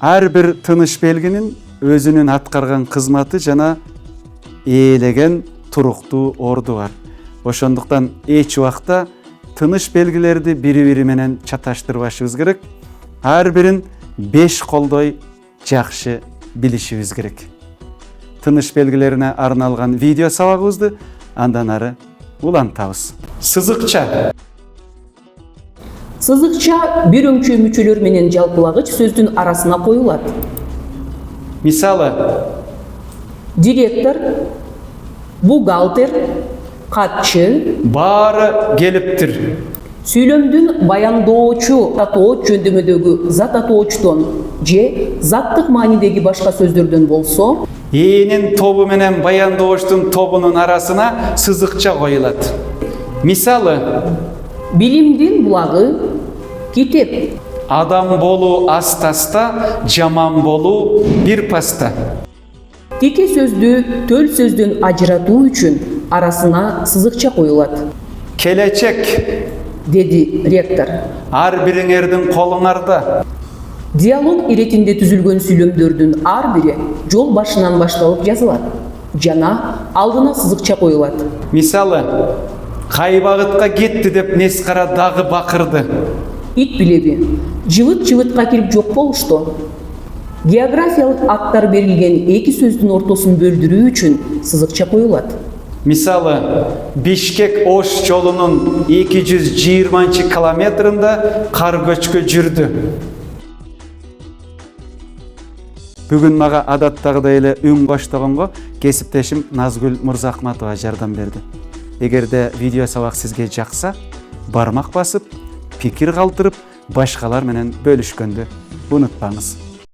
Ар бир тыныш белгинин өзүнүн аткарган кызматы жана ээлеген туруктуу орду бар. Ошондуктан эч убакта тыныш белгилерди бири-бири менен чаташтырбашыбыз керек. Ар бирин 5 колдой жакшы билишибиз керек. Тыныш белгилерине арналган видео сабагыбызды андан ары улантабыз. Сызыкча. Сызыкча бир өңчө мүчөлөр менен жалпылагыч сөздүн арасына коюлат. Мисалы, Директор, бухгалтер, катчы, баары келиптир. сүйлөмдүн баяндоочу татоо жөндөмөдөгү зат атоочтон же заттык маанидеги башка сөздөрдөн болсо, Ээнин тобу менен баяндооштун тобунун арасына сызыкча коюлат. Мисалы, билимдин булагы, китеп, адам болуу аста-аста, жаман болуу бир паста. тике сөздү төл сөздөн ажыратуу үчүн арасына сызыкча коюлат, Келечек, деди ректор. ар бириңердин колуңарда. Диалог иретинде түзүлгөн сүйлөмдөрдүн ар бири жол башынан башталып жазылат жана алдына сызыкча коюлат. Мисалы, кай багытка кетти деп Нескара дагы бакырды. Ит билеби, жыбыт-жыбытка кирип жок болушту. Географиялык аттар берилген эки сөздүн ортосун бөлдүрүү үчүн сызыкча коюлат. Мисалы, Бишкек-Ош жолунун 220 километринде кар көчкү жүрдү. Бүгүн мага адаттагыдай эле үн коштогонго кесиптешим Назгүл Мырзахматова жардам берди. Эгерде видео сабак сизге жакса, бармак басып, пикир калтырып, башкалар менен бөлүшкөндү унутпаңыз.